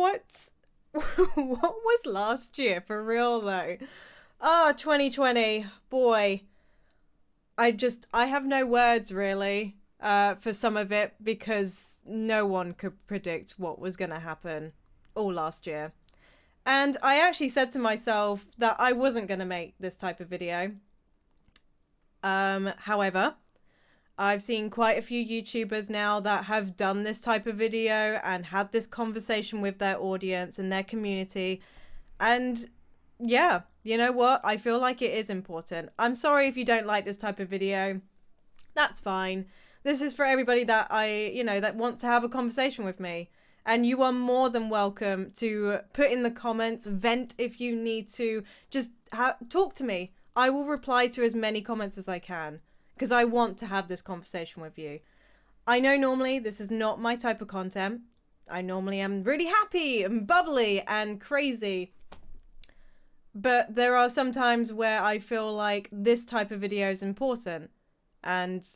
what what was last year for real though? 2020, boy. I have no words really for some of it because no one could predict what was going to happen all last year. And I actually said to myself that I wasn't going to make this type of video. However, I've seen quite a few YouTubers now that have done this type of video and had this conversation with their audience and their community. And yeah, you know what? I feel like it is important. I'm sorry if you don't like this type of video. That's fine. This is for everybody that that wants to have a conversation with me. And you are more than welcome to put in the comments, vent if you need to, just talk to me. I will reply to as many comments as I can because I want to have this conversation with you. I know normally this is not my type of content. I normally am really happy and bubbly and crazy. But there are some times where I feel like this type of video is important. And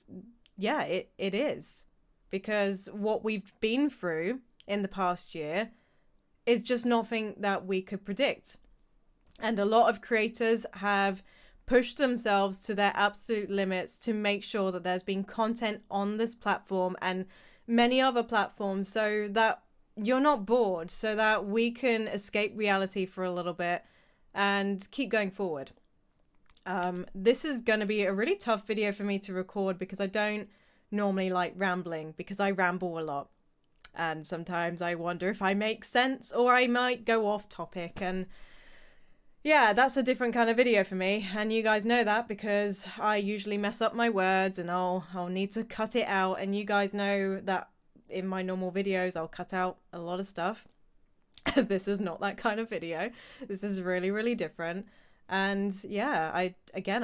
yeah, it is. Because what we've been through in the past year is just nothing that we could predict. And a lot of creators have pushed themselves to their absolute limits to make sure that there's been content on this platform and many other platforms so that you're not bored, so that we can escape reality for a little bit and keep going forward. This is going to be a really tough video for me to record because I don't normally like rambling because I ramble a lot. And sometimes I wonder if I make sense or I might go off topic. And yeah, that's a different kind of video for me. And you guys know that because I usually mess up my words and I'll need to cut it out. And you guys know that in my normal videos, I'll cut out a lot of stuff. This is not that kind of video. This is really, really different. And yeah, I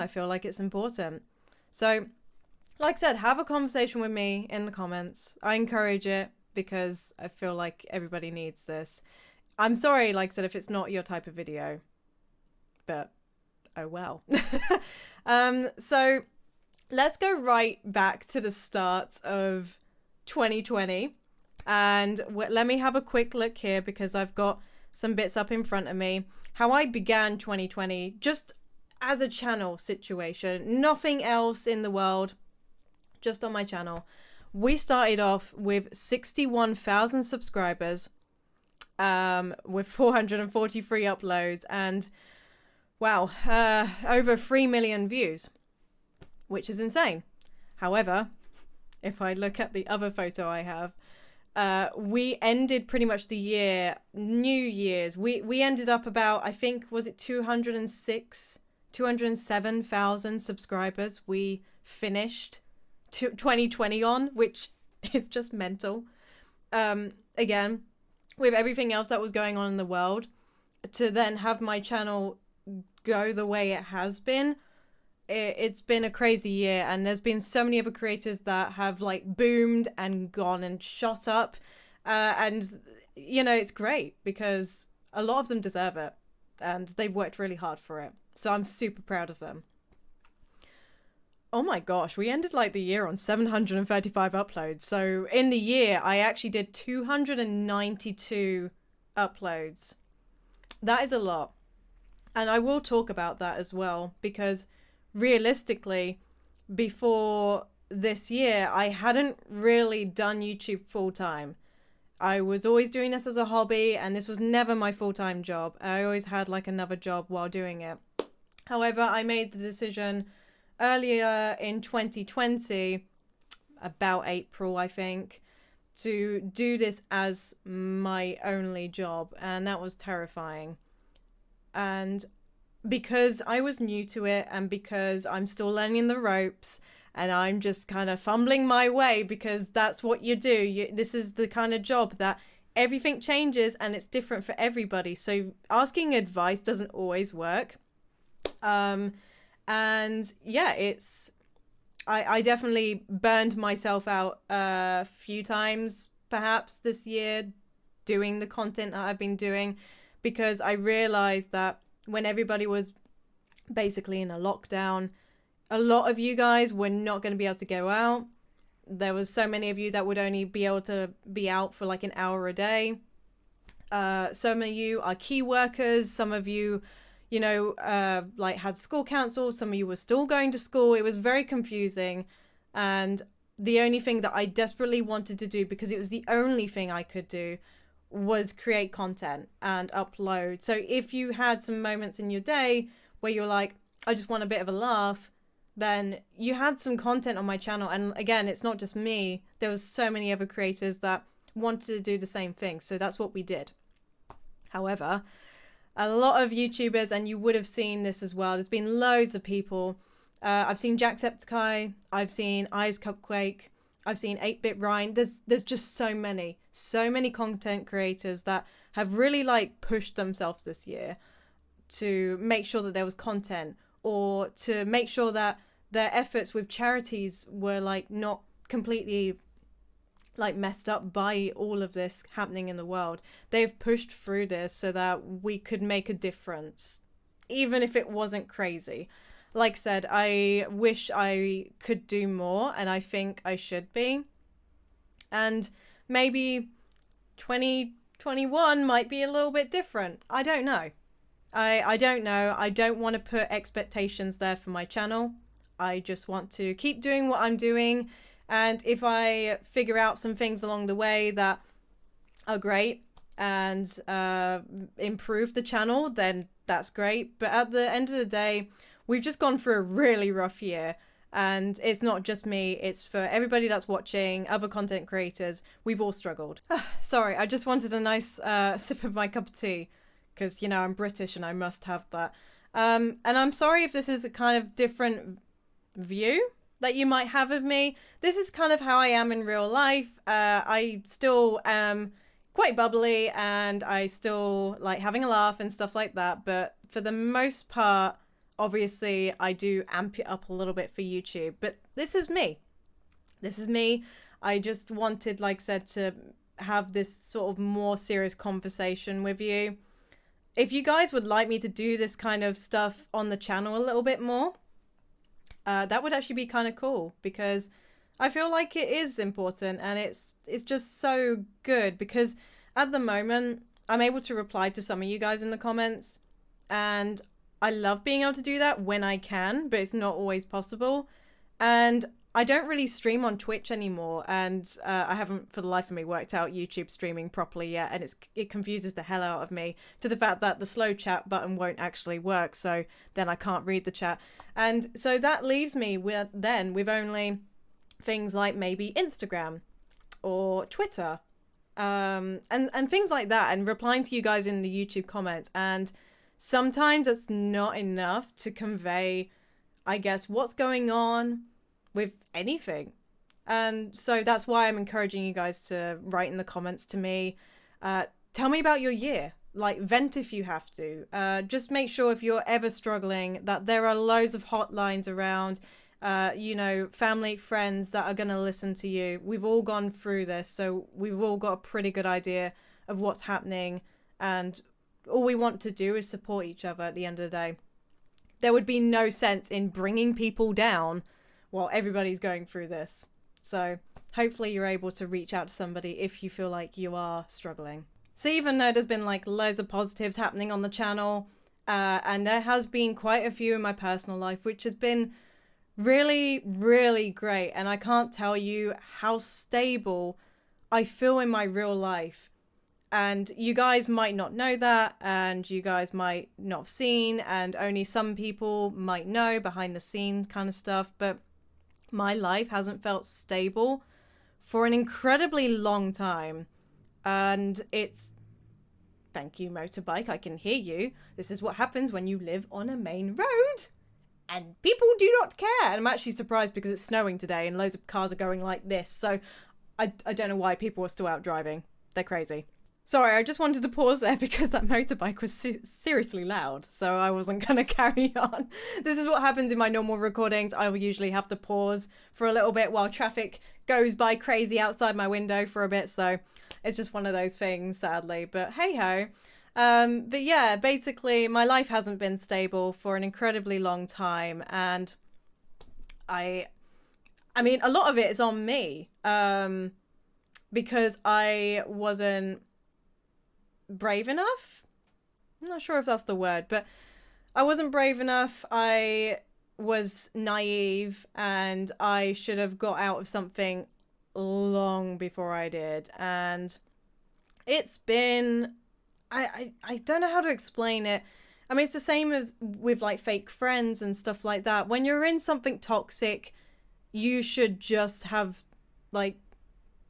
feel like it's important. So like I said, have a conversation with me in the comments. I encourage it because I feel like everybody needs this. I'm sorry, like I said, if it's not your type of video, but oh well. So let's go right back to the start of 2020. And let me have a quick look here because I've got some bits up in front of me. How I began 2020 just as a channel situation, nothing else in the world, just on my channel. We started off with 61,000 subscribers, with 443 uploads and wow, over 3 million views, which is insane. However, if I look at the other photo I have, we ended pretty much the year, New Year's. We ended up about, I think, was it 207,000 subscribers we finished 2020 on, which is just mental. Again, with everything else that was going on in the world, to then have my channel go the way it has been, it's been a crazy year, and there's been so many other creators that have like boomed and gone and shot up, and you know, it's great because a lot of them deserve it and they've worked really hard for it, so I'm super proud of them. Oh my gosh, we ended like the year on 735 uploads. So in the year I actually did 292 uploads. That is a lot, and I will talk about that as well because realistically, before this year, I hadn't really done YouTube full time. I was always doing this as a hobby, and this was never my full-time job. I always had like another job while doing it. However, I made the decision earlier in 2020, about April, I think, to do this as my only job, and that was terrifying. And because I was new to it and because I'm still learning the ropes and I'm just kind of fumbling my way, because that's what you do. This is the kind of job that everything changes and it's different for everybody. So asking advice doesn't always work. And yeah, I definitely burned myself out a few times perhaps this year doing the content that I've been doing, because I realized that when everybody was basically in a lockdown, a lot of you guys were not going to be able to go out. There was so many of you that would only be able to be out for like an hour a day. Some of you are key workers. Some of you, like had school council. Some of you were still going to school. It was very confusing. And the only thing that I desperately wanted to do, because it was the only thing I could do, was create content and upload. So if you had some moments in your day where you're like, I just want a bit of a laugh, then you had some content on my channel. And again, it's not just me. There was so many other creators that wanted to do the same thing. So that's what we did. However, a lot of YouTubers, and you would have seen this as well, there's been loads of people. I've seen Jacksepticeye, I've seen Eyes Cupquake, I've seen 8-Bit Ryan. There's just so many content creators that have really like pushed themselves this year to make sure that there was content, or to make sure that their efforts with charities were like not completely like messed up by all of this happening in the world. They've pushed through this so that we could make a difference, even if it wasn't crazy. Like I said, I wish I could do more, and I think I should be. And maybe 2021 might be a little bit different. I don't know. I don't know. I don't want to put expectations there for my channel. I just want to keep doing what I'm doing. And if I figure out some things along the way that are great and improve the channel, then that's great. But at the end of the day, we've just gone through a really rough year. And it's not just me, it's for everybody that's watching, other content creators. We've all struggled. Sorry, I just wanted a nice sip of my cup of tea, because, I'm British and I must have that. And I'm sorry if this is a kind of different view that you might have of me. This is kind of how I am in real life. I still am quite bubbly, and I still like having a laugh and stuff like that. But for the most part, obviously, I do amp it up a little bit for YouTube. But this is me. This is me. I just wanted, like I said, to have this sort of more serious conversation with you. If you guys would like me to do this kind of stuff on the channel a little bit more, that would actually be kind of cool, because I feel like it is important, and it's just so good, because at the moment I'm able to reply to some of you guys in the comments, and I love being able to do that when I can, but it's not always possible. And I don't really stream on Twitch anymore, and I haven't for the life of me worked out YouTube streaming properly yet, and it confuses the hell out of me, to the fact that the slow chat button won't actually work, so then I can't read the chat. And so that leaves me with only things like maybe Instagram or Twitter, and things like that, and replying to you guys in the YouTube comments. And sometimes it's not enough to convey, I guess, what's going on with anything. And so that's why I'm encouraging you guys to write in the comments to me. Tell me about your year. Like, vent if you have to. Just make sure, if you're ever struggling, that there are loads of hotlines around, family, friends that are going to listen to you. We've all gone through this, so we've all got a pretty good idea of what's happening, and all we want to do is support each other at the end of the day. There would be no sense in bringing people down while everybody's going through this. So hopefully you're able to reach out to somebody if you feel like you are struggling. So even though there's been like loads of positives happening on the channel, and there has been quite a few in my personal life, which has been really, really great. And I can't tell you how stable I feel in my real life. And you guys might not know that, and you guys might not have seen, and only some people might know behind the scenes kind of stuff. But my life hasn't felt stable for an incredibly long time. And it's, thank you, motorbike, I can hear you. This is what happens when you live on a main road and people do not care. And I'm actually surprised because it's snowing today and loads of cars are going like this. So I don't know why people are still out driving. They're crazy. Sorry, I just wanted to pause there because that motorbike was seriously loud, so I wasn't going to carry on. This is what happens in my normal recordings. I will usually have to pause for a little bit while traffic goes by crazy outside my window for a bit, so it's just one of those things, sadly. But hey-ho. But yeah, basically, my life hasn't been stable for an incredibly long time, and I mean, a lot of it is on me, because I wasn't brave enough. I'm not sure if that's the word, but I wasn't brave enough. I was naive, and I should have got out of something long before I did. And it's been, I don't know how to explain it. I mean, it's the same as with like fake friends and stuff like that. When you're in something toxic, you should just have like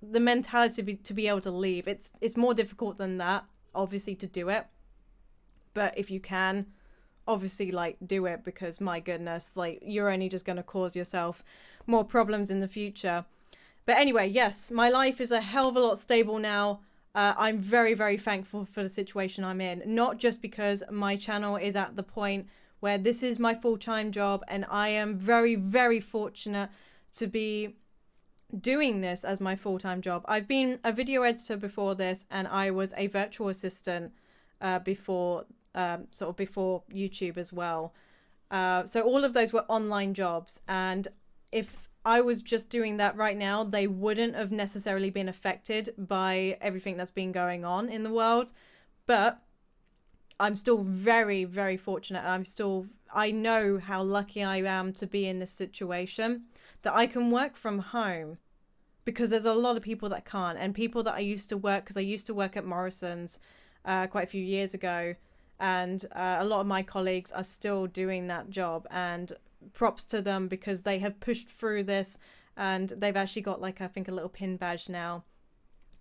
the mentality to be able to leave. It's more difficult than that, obviously, to do it. But if you can, obviously, like, do it, because my goodness, like, you're only just going to cause yourself more problems in the future. But anyway, yes, my life is a hell of a lot stable now. I'm very, very thankful for the situation I'm in. Not just because my channel is at the point where this is my full-time job, and I am very, very fortunate to be doing this as my full-time job. I've been a video editor before this, and I was a virtual assistant before YouTube as well. So all of those were online jobs, and if I was just doing that right now, they wouldn't have necessarily been affected by everything that's been going on in the world. But I'm still very, very fortunate. I know how lucky I am to be in this situation, that I can work from home, because there's a lot of people that can't. And people that I used to work, because I used to work at Morrison's quite a few years ago, and a lot of my colleagues are still doing that job, and props to them, because they have pushed through this, and they've actually got like, I think, a little pin badge now,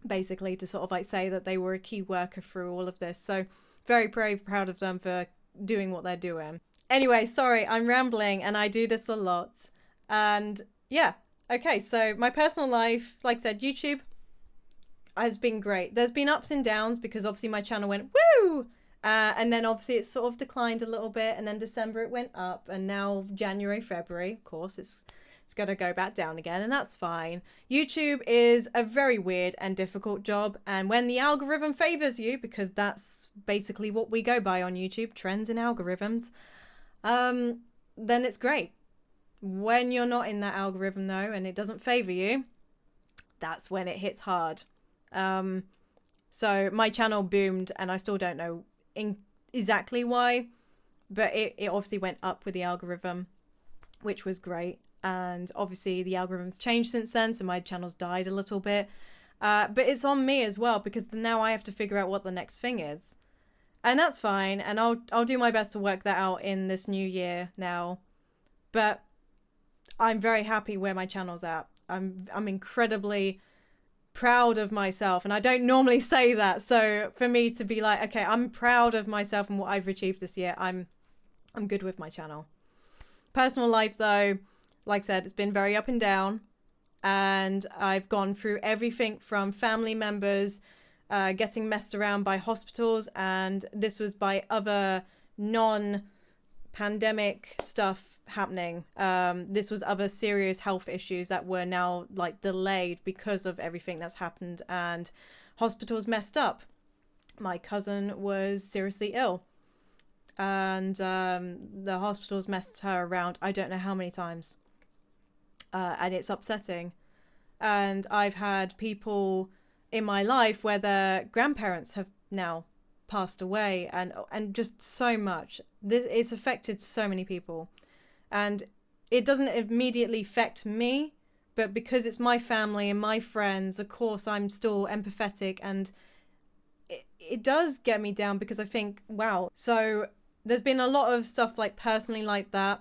basically to sort of like say that they were a key worker through all of this. So very, very proud of them for doing what they're doing. Anyway, sorry, I'm rambling, and I do this a lot. And yeah, okay, so my personal life, like I said, YouTube has been great. There's been ups and downs, because obviously my channel went woo, and then obviously it sort of declined a little bit, and then December it went up, and now January, February, of course, it's going to go back down again, and that's fine. YouTube is a very weird and difficult job, and when the algorithm favors you, because that's basically what we go by on YouTube, trends and algorithms, then it's great. When you're not in that algorithm though, and it doesn't favor you, that's when it hits hard. So my channel boomed, and I still don't know exactly why, but it obviously went up with the algorithm, which was great. And obviously the algorithm's changed since then, so my channel's died a little bit, but it's on me as well, because now I have to figure out what the next thing is, and that's fine, and I'll do my best to work that out in this new year now. But I'm very happy where my channel's at. I'm incredibly proud of myself, and I don't normally say that, so for me to be like, okay, I'm proud of myself and what I've achieved this year, I'm good with my channel. Personal life though, like I said, it's been very up and down, and I've gone through everything from family members getting messed around by hospitals, and this was by other non-pandemic stuff happening. This was other serious health issues that were now like delayed because of everything that's happened, and hospitals messed up. My cousin was seriously ill, and the hospitals messed her around I don't know how many times, and it's upsetting. And I've had people in my life where their grandparents have now passed away, and just so much. It's affected so many people. And it doesn't immediately affect me, but because it's my family and my friends, of course, I'm still empathetic, and it does get me down, because I think, wow. So there's been a lot of stuff like personally like that.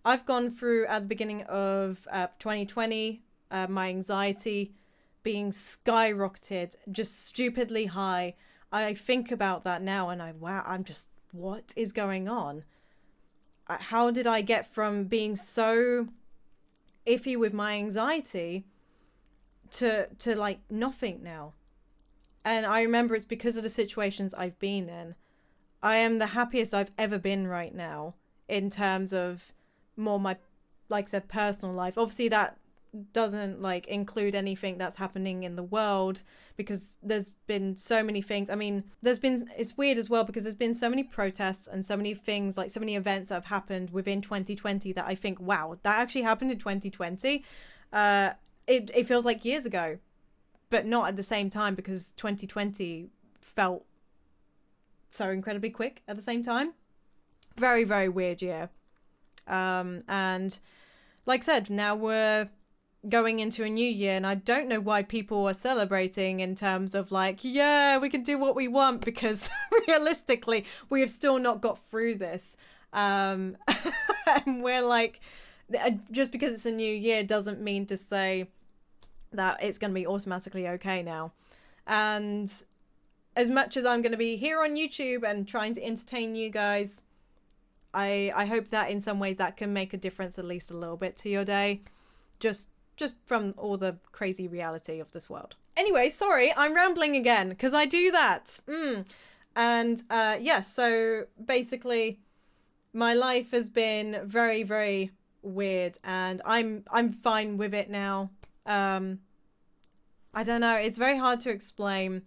I've gone through at the beginning of 2020, my anxiety being skyrocketed, just stupidly high. I think about that now, and I'm just, what is going on? How did I get from being so iffy with my anxiety to like nothing now? And I remember it's because of the situations I've been in. I am the happiest I've ever been right now, in terms of more my, like I said, personal life. Obviously that doesn't like include anything that's happening in the world, because there's been so many things. I mean, it's weird as well, because there's been so many protests and so many things, like so many events that have happened within 2020 that I think, wow, that actually happened in 2020. It feels like years ago, but not at the same time, because 2020 felt so incredibly quick at the same time. Very, very weird year. And like I said, now we're going into a new year, and I don't know why people are celebrating in terms of like, yeah, we can do what we want, because realistically, we have still not got through this. And we're like, just because it's a new year doesn't mean to say that it's going to be automatically okay now. And as much as I'm going to be here on YouTube and trying to entertain you guys, I hope that in some ways that can make a difference, at least a little bit, to your day. Just from all the crazy reality of this world. Anyway, sorry, I'm rambling again, because I do that. And yeah, so basically my life has been very, very weird, and I'm fine with it now. I don't know, it's very hard to explain,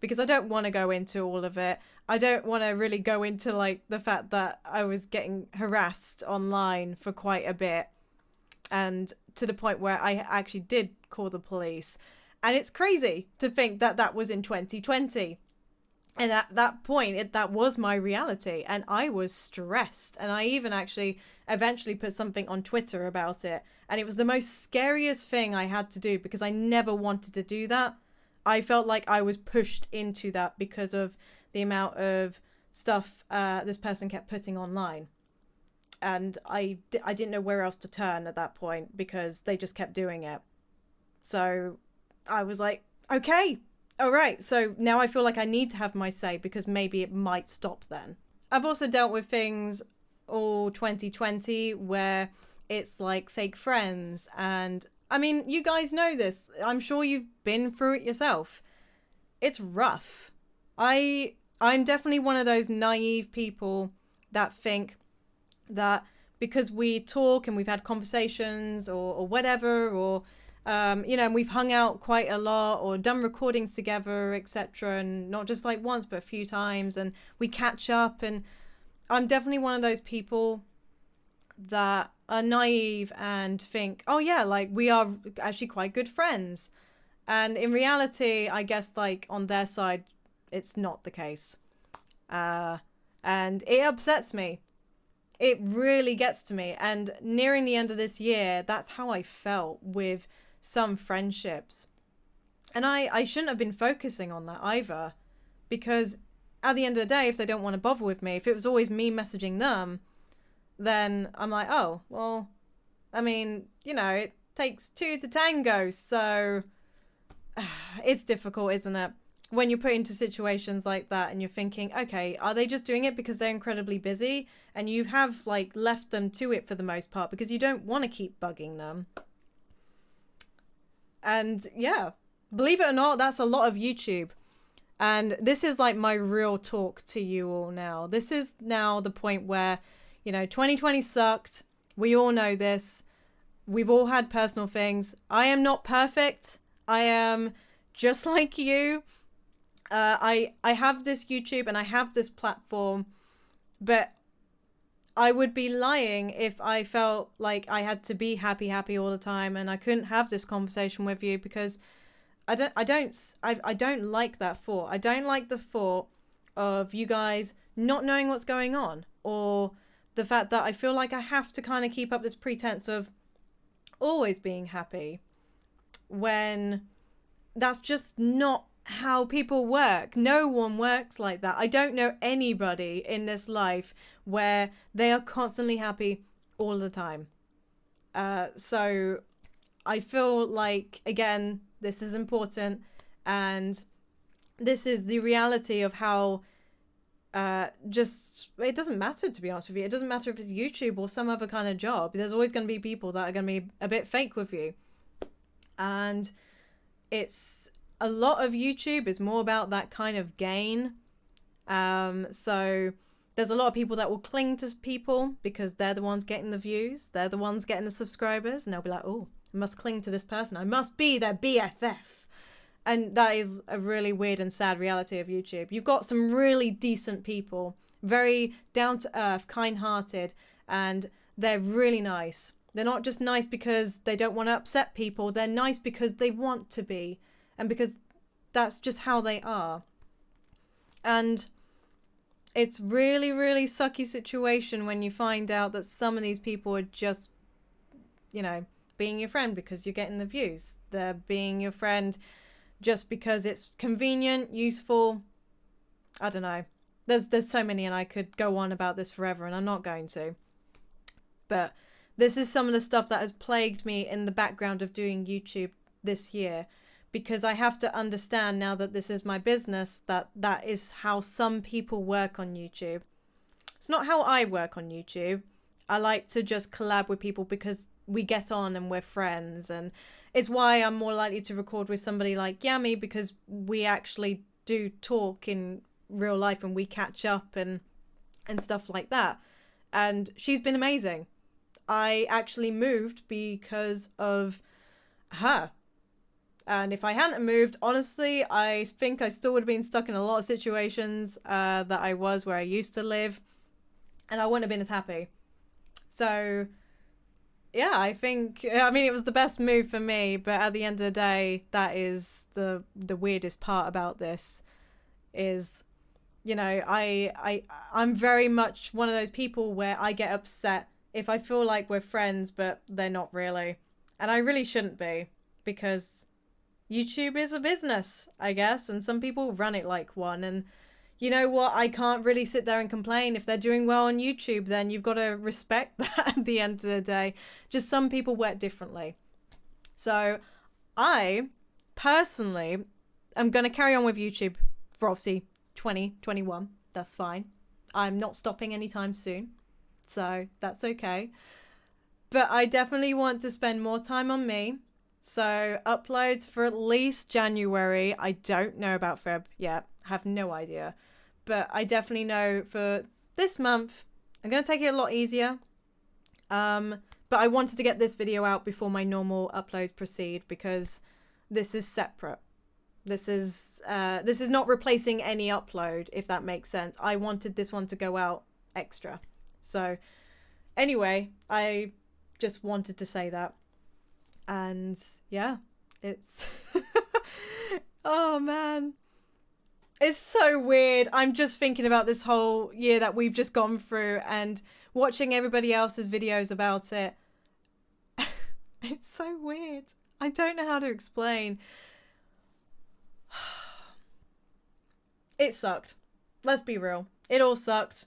because I don't want to go into all of it. I don't want to really go into like the fact that I was getting harassed online for quite a bit, and to the point where I actually did call the police. And it's crazy to think that that was in 2020. And at that point, that was my reality. And I was stressed. And I even actually eventually put something on Twitter about it. And it was the most scariest thing I had to do, because I never wanted to do that. I felt like I was pushed into that because of the amount of stuff this person kept putting online. And I didn't know where else to turn at that point, because they just kept doing it. So I was like, okay, all right. So now I feel like I need to have my say, because maybe it might stop then. I've also dealt with things all 2020 where it's like fake friends. And I mean, you guys know this. I'm sure you've been through it yourself. It's rough. I'm definitely one of those naive people that think that because we talk and we've had conversations or whatever, or you know, and we've hung out quite a lot or done recordings together, etc., and not just like once but a few times, and we catch up. And I'm definitely one of those people that are naive and think, oh yeah, like we are actually quite good friends. And in reality, I guess like on their side, it's not the case. And it upsets me. It really gets to me. And nearing the end of this year, that's how I felt with some friendships. And I shouldn't have been focusing on that either, because at the end of the day, if they don't want to bother with me, if it was always me messaging them, then I'm like, oh, well, I mean, you know, it takes two to tango. So it's difficult, isn't it? When you're put into situations like that and you're thinking, okay, are they just doing it because they're incredibly busy? And you have like left them to it for the most part because you don't want to keep bugging them. And yeah, believe it or not, that's a lot of YouTube. And this is like my real talk to you all now. This is now the point where, you know, 2020 sucked. We all know this. We've all had personal things. I am not perfect. I am just like you. I have this YouTube and I have this platform, but I would be lying if I felt like I had to be happy all the time and I couldn't have this conversation with you, because I don't like that thought. I don't like the thought of you guys not knowing what's going on, or the fact that I feel like I have to kind of keep up this pretense of always being happy, when that's just not how people work. No one works like that. I don't know anybody in this life where they are constantly happy all the time. So I feel like, again, this is important, and this is the reality of how just, it doesn't matter, to be honest with you. It doesn't matter if it's YouTube or some other kind of job. There's always going to be people that are going to be a bit fake with you. And it's, a lot of YouTube is more about that kind of gain. So there's a lot of people that will cling to people because they're the ones getting the views. They're the ones getting the subscribers. And they'll be like, oh, I must cling to this person. I must be their BFF. And that is a really weird and sad reality of YouTube. You've got some really decent people, very down to earth, kind-hearted, and they're really nice. They're not just nice because they don't want to upset people. They're nice because they want to be, and because that's just how they are. And it's really, really sucky situation when you find out that some of these people are just, you know, being your friend because you're getting the views. They're being your friend just because it's convenient, useful. I don't know. There's so many, and I could go on about this forever, and I'm not going to. But this is some of the stuff that has plagued me in the background of doing YouTube this year, because I have to understand now that this is my business that that is how some people work on YouTube. It's not how I work on YouTube. I like to just collab with people because we get on and we're friends, and it's why I'm more likely to record with somebody like Yami, because we actually do talk in real life and we catch up and stuff like that. And she's been amazing. I actually moved because of her. And if I hadn't moved, honestly, I think I still would have been stuck in a lot of situations that I was where I used to live, and I wouldn't have been as happy. So yeah, I mean, it was the best move for me, but at the end of the day, that is the weirdest part about this is, you know, I'm very much one of those people where I get upset if I feel like we're friends, but they're not really. And I really shouldn't be, because YouTube is a business, I guess, and some people run it like one. And you know what? I can't really sit there and complain. If they're doing well on YouTube, then you've got to respect that at the end of the day. Just some people work differently. So I personally am going to carry on with YouTube for obviously 2021. That's fine. I'm not stopping anytime soon. So that's okay. But I definitely want to spend more time on me. So uploads for at least January. I don't know about Feb yet. Have no idea. But I definitely know for this month, I'm going to take it a lot easier. But I wanted to get this video out before my normal uploads proceed, because this is separate. This is not replacing any upload, if that makes sense. I wanted this one to go out extra. So anyway, I just wanted to say that. And yeah, it's oh man, it's so weird. I'm just thinking about this whole year that we've just gone through and watching everybody else's videos about it. It's so weird. I don't know how to explain. It sucked. Let's be real. It all sucked.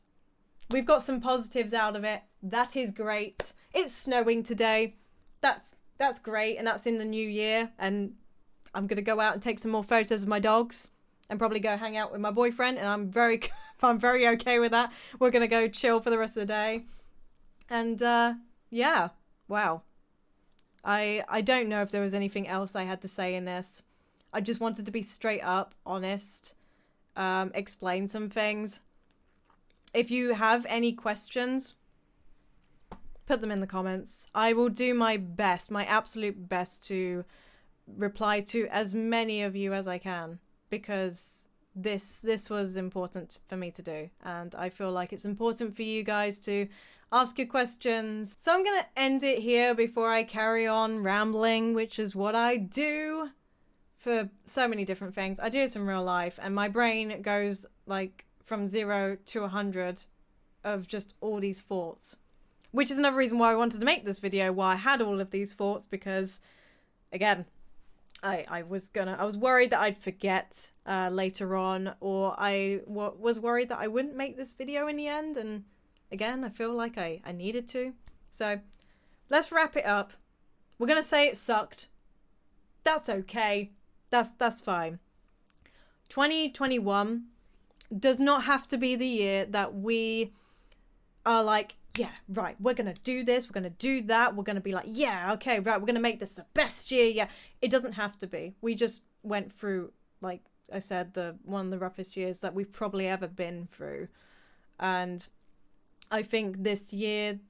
We've got some positives out of it. That is great. It's snowing today. That's great, and that's in the new year, and I'm going to go out and take some more photos of my dogs and probably go hang out with my boyfriend, and I'm very okay with that. We're going to go chill for the rest of the day. And yeah, wow. I don't know if there was anything else I had to say in this. I just wanted to be straight up, honest, explain some things. If you have any questions, put them in the comments. I will do my best, my absolute best, to reply to as many of you as I can, because this was important for me to do, and I feel like it's important for you guys to ask your questions. So I'm gonna end it here before I carry on rambling, which is what I do for so many different things. I do this in real life, and my brain goes like from 0 to 100 of just all these thoughts. Which is another reason why I wanted to make this video, why I had all of these thoughts, because, again, I was worried that I'd forget later on, or I was worried that I wouldn't make this video in the end, and again, I feel like I needed to. So, let's wrap it up. We're going to say it sucked. That's okay. That's fine. 2021 does not have to be the year that we are like, yeah, right, we're going to do this, we're going to do that, we're going to be like, yeah, okay, right, we're going to make this the best year, yeah. It doesn't have to be. We just went through, like I said, one of the roughest years that we've probably ever been through. And I think this year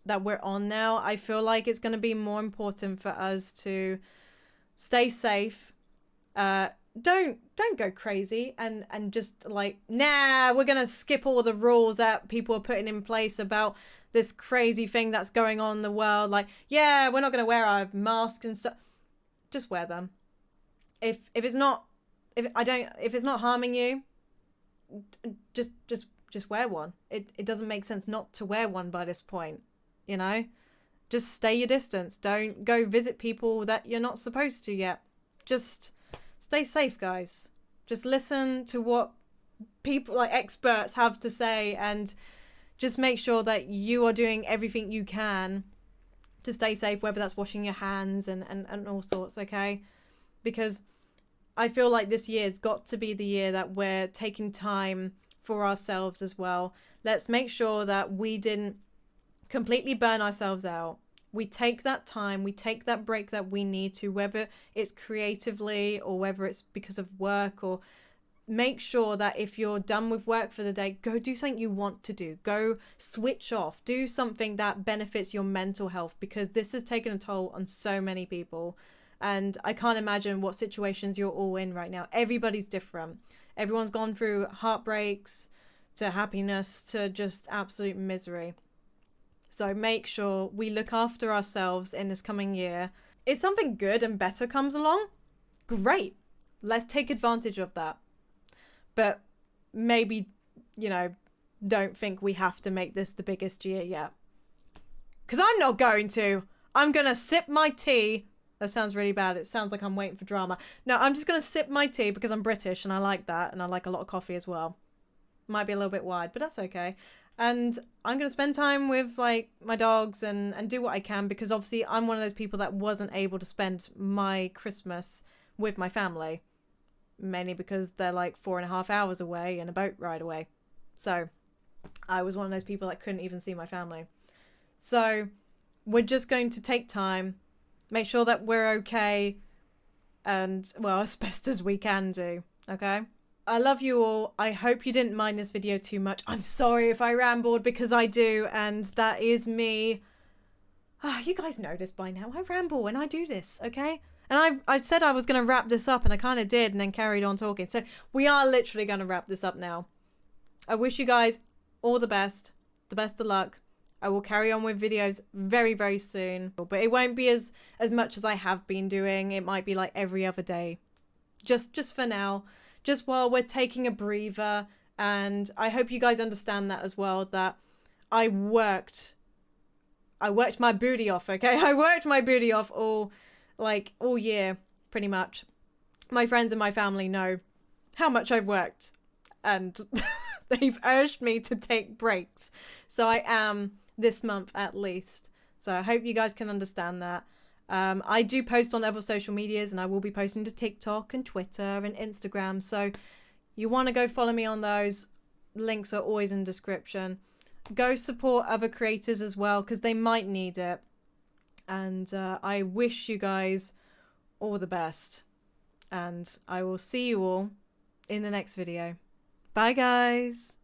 that we're on now, I feel like it's going to be more important for us to stay safe, don't go crazy and just like, nah, we're gonna skip all the rules that people are putting in place about this crazy thing that's going on in the world. Like, yeah, we're not gonna wear our masks and stuff. Just wear them. If it's not harming you, just just wear one. It doesn't make sense not to wear one by this point, you know? Just stay your distance. Don't go visit people that you're not supposed to yet. Just stay safe, guys. Just listen to what people, like experts, have to say, and just make sure that you are doing everything you can to stay safe, whether that's washing your hands and all sorts, okay? Because I feel like this year's got to be the year that we're taking time for ourselves as well. Let's make sure that we didn't completely burn ourselves out. We take that time, we take that break that we need to, whether it's creatively or whether it's because of work, or make sure that if you're done with work for the day, go do something you want to do. Go switch off. Do something that benefits your mental health, because this has taken a toll on so many people. And I can't imagine what situations you're all in right now. Everybody's different. Everyone's gone through heartbreaks to happiness to just absolute misery. So make sure we look after ourselves in this coming year. If something good and better comes along, great. Let's take advantage of that. But maybe, you know, don't think we have to make this the biggest year yet. Because I'm not going to. I'm going to sip my tea. That sounds really bad. It sounds like I'm waiting for drama. No, I'm just going to sip my tea because I'm British and I like that. And I like a lot of coffee as well. Might be a little bit wide, but that's okay. And I'm going to spend time with like my dogs and do what I can, because obviously I'm one of those people that wasn't able to spend my Christmas with my family. Mainly because they're like 4.5 hours away and a boat ride away. So I was one of those people that couldn't even see my family. So we're just going to take time, make sure that we're okay, and, well, as best as we can do, okay? I love you all. I hope you didn't mind this video too much. I'm sorry if I rambled, because I do, and that is me. You guys know this by now. I ramble when I do this, okay? And I said I was going to wrap this up, and I kind of did, and then carried on talking. So we are literally going to wrap this up now. I wish you guys all the best of luck. I will carry on with videos very, very soon. But it won't be as much as I have been doing. It might be like every other day. Just for now. Just while we're taking a breather. And I hope you guys understand that as well, that I worked my booty off, okay? I worked my booty off all year, pretty much. My friends and my family know how much I've worked, and they've urged me to take breaks. So I am this month at least. So I hope you guys can understand that. I do post on other social medias, and I will be posting to TikTok and Twitter and Instagram. So you want to go follow me on those. Links are always in the description. Go support other creators as well, because they might need it. And I wish you guys all the best. And I will see you all in the next video. Bye, guys.